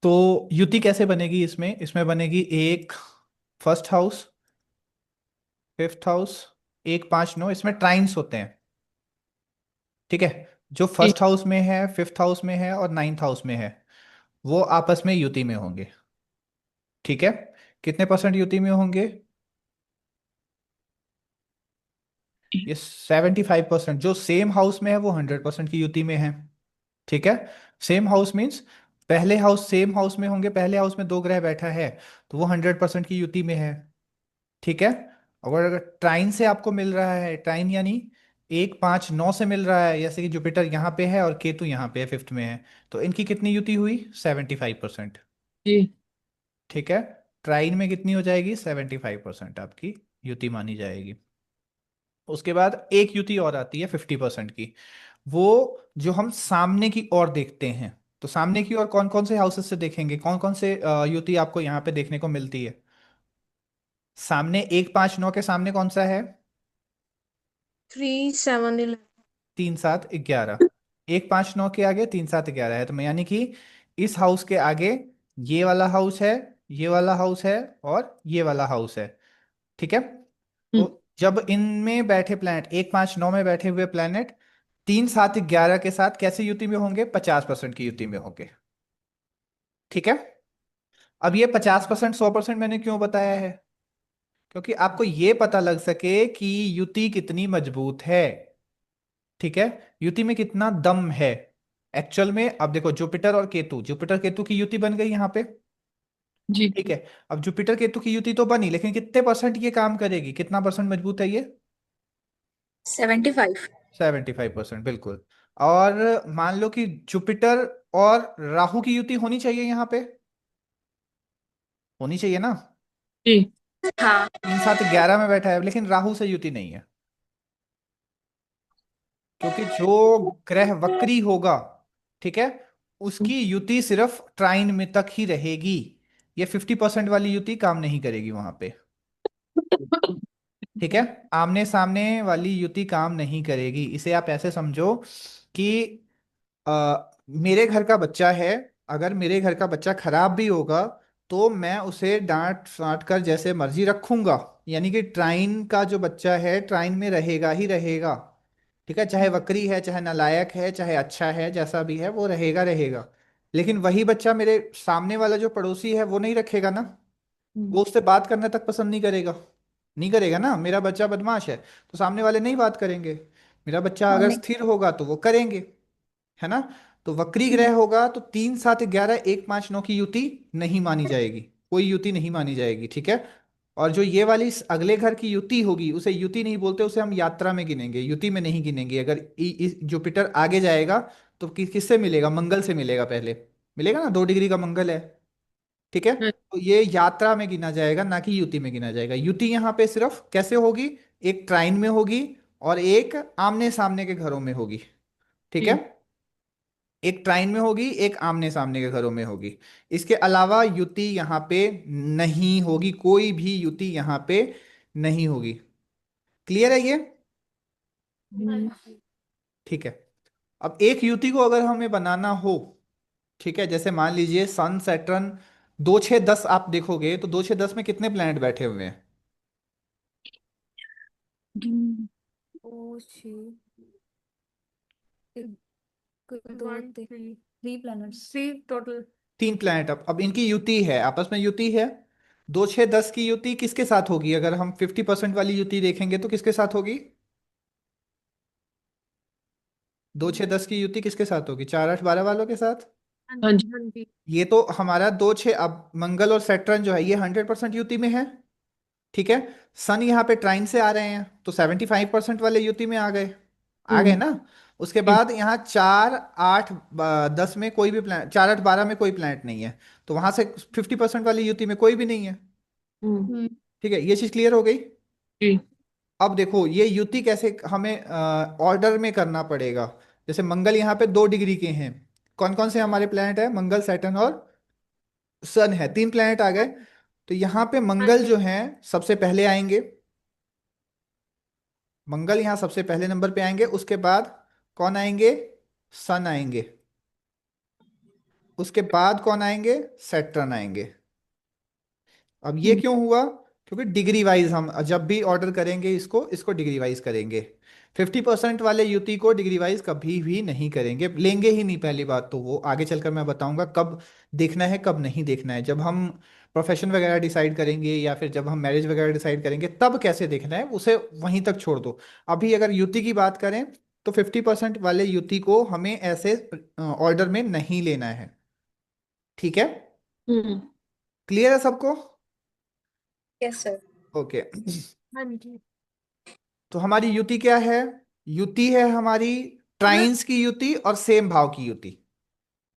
तो युति कैसे बनेगी इसमें इसमें बनेगी एक फर्स्ट हाउस, फिफ्थ हाउस, एक पांच नौ, इसमें ट्राइन्स होते हैं। ठीक है। जो जी फर्स्ट हाउस में है, फिफ्थ हाउस में है और नाइन्थ हाउस में है, वो आपस में युति में होंगे। ठीक है। कितने परसेंट युति में होंगे? ये 75%। जो सेम हाउस में है वो 100% की युति में है। ठीक है। सेम हाउस मीन्स पहले हाउस सेम हाउस में होंगे, पहले हाउस में दो ग्रह बैठा है तो वो 100% की युति में है। ठीक है। अगर अगर ट्राइन से आपको मिल रहा है, ट्राइन यानी एक पांच नौ से मिल रहा है, जैसे कि जुपिटर यहाँ पे है और केतु यहाँ पे है, फिफ्थ में है, तो इनकी कितनी युति हुई? 75%। जी ठीक है। ट्राइन में कितनी हो जाएगी? 75% आपकी युति मानी जाएगी। उसके बाद एक युति और आती है 50% की, वो जो हम सामने की ओर देखते हैं। तो सामने की ओर कौन कौन से हाउसेस से देखेंगे, कौन कौन से युति आपको यहाँ पे देखने को मिलती है? सामने एक पांच नौ के सामने कौन सा है? 3 7 11। तीन सात ग्यारह। एक पांच नौ के आगे तीन सात ग्यारह है, तो मैं यानी कि इस हाउस के आगे ये वाला हाउस है, ये वाला हाउस है और ये वाला हाउस है। ठीक है। हम्म, तो जब इनमें बैठे प्लैनेट, एक पांच नौ में बैठे हुए प्लैनेट तीन सात ग्यारह के साथ कैसे युति में होंगे? 50% की युति में होंगे। ठीक है। अब ये 50% 100% मैंने क्यों बताया है? क्योंकि आपको ये पता लग सके कि युति कितनी मजबूत है। ठीक है। युति में कितना दम है एक्चुअल में। अब देखो जुपिटर और केतु, जुपिटर केतु की युति बन गई यहाँ पे। जी ठीक है। अब जुपिटर केतु की युति तो बनी, लेकिन कितने परसेंट ये काम करेगी, कितना परसेंट मजबूत है ये? 75। 75%, बिल्कुल। और मान लो कि जुपिटर और राहु की युति होनी चाहिए यहाँ पे, होनी चाहिए ना? जी हाँ। तीन सात ग्यारह में बैठा है, लेकिन राहु से युति नहीं है। क्योंकि जो ग्रह वक्री होगा, ठीक है, उसकी युति सिर्फ ट्राइन में तक ही रहेगी। ये 50% वाली युति काम नहीं करेगी वहां पे। ठीक है। आमने सामने वाली युति काम नहीं करेगी। इसे आप ऐसे समझो कि मेरे घर का बच्चा है, अगर मेरे घर का बच्चा खराब भी होगा तो मैं उसे डांट फाट कर जैसे मर्जी रखूंगा। यानी कि ट्राइन का जो बच्चा है ट्राइन में रहेगा ही रहेगा। ठीक है। चाहे वक्री है, चाहे नालायक है, चाहे अच्छा है, जैसा भी है वो रहेगा रहेगा। लेकिन वही बच्चा मेरे सामने वाला जो पड़ोसी है वो नहीं रखेगा ना। वो उससे बात करने तक पसंद नहीं करेगा। नहीं करेगा ना। मेरा बच्चा बदमाश है तो सामने वाले नहीं बात करेंगे। मेरा बच्चा और अगर नहीं। स्थिर होगा तो वो करेंगे। है ना? तो वक्री ग्रह होगा तो तीन सात ग्यारह एक पांच नौ की युति नहीं मानी जाएगी, कोई युति नहीं मानी जाएगी। ठीक है। और जो ये वाली अगले घर की युति होगी उसे युति नहीं बोलते, उसे हम यात्रा में गिनेंगे, युति में नहीं गिनेंगे। अगर जुपिटर आगे जाएगा तो किससे मिलेगा? मंगल से मिलेगा पहले। मिलेगा ना, 2 डिग्री का मंगल है। ठीक है। तो ये यात्रा में गिना जाएगा, ना कि युति में गिना जाएगा। युति यहाँ पे सिर्फ कैसे होगी? एक ट्राइन में होगी और एक आमने सामने के घरों में होगी। ठीक है। जी एक ट्राइन में होगी, एक आमने सामने के घरों में होगी। इसके अलावा युति यहाँ पे नहीं होगी, कोई भी युति यहाँ पे नहीं होगी। क्लियर है ये? ठीक है। अब एक युति को अगर हमें बनाना हो, ठीक है, जैसे मान लीजिए सन सैटर्न, दो छः दस आप देखोगे तो दो छः दस में कितने प्लैनेट बैठे हुए हैं? ओ छी एक, दो, थ्री प्लैनेट्स, थ्री टोटल। तीन प्लैनेट। अब इनकी युति है, आपस में युति है। दो छः दस की युति किसके साथ होगी? अगर हम 50% वाली युति देखेंगे तो किसके साथ होगी? दो छः दस की युति किसके साथ होगी? चार आठ बारह वालों के साथ। हाँ हाँ जी, जी हाँ जी। ये तो हमारा दो छः, अब मंगल और सैटर्न जो है ये 100% युति में है। ठीक है। सन यहाँ पे ट्राइन से आ रहे हैं तो 75% वाले युति में आ गए। आ गए हम्म, ना? उसके जी बाद यहाँ चार आठ दस में कोई भी प्लान, चार आठ बारह में कोई प्लैनेट नहीं है, तो वहां से 50% वाली युति में कोई भी नहीं है। हम्म, ठीक है, ये चीज क्लियर हो गई। जी अब देखो ये युति कैसे हमें ऑर्डर में करना पड़ेगा। जैसे मंगल यहाँ पे 2 डिग्री के हैं। कौन कौन से हमारे प्लैनेट है? मंगल, सैटर्न और सन है, तीन प्लैनेट आ गए। तो यहाँ पे हाँ मंगल जी। जो है सबसे पहले आएंगे। मंगल यहाँ सबसे पहले नंबर पे आएंगे। उसके बाद कौन आएंगे? सन आएंगे। उसके बाद कौन आएंगे, सेट्रन आएंगे। अब ये हम्म क्यों हुआ, क्योंकि डिग्री वाइज हम जब भी ऑर्डर करेंगे इसको इसको डिग्री वाइज करेंगे। 50% वाले युति को डिग्री वाइज कभी भी नहीं करेंगे, लेंगे ही नहीं। पहली बात तो वो आगे चलकर मैं बताऊंगा कब देखना है कब नहीं देखना है, जब हम प्रोफेशन वगैरह डिसाइड करेंगे या फिर जब हम मैरिज वगैरह डिसाइड करेंगे तब कैसे देखना है उसे वहीं तक छोड़ दो। अभी अगर युति की बात करें तो 50% वाले युति को हमें ऐसे ऑर्डर में नहीं लेना है। ठीक है, हम्म। क्लियर है सबको। Yes sir. ओके। हाँ जी। तो हमारी युति क्या है, युति है हमारी ट्राइन्स की युति और सेम भाव की युति।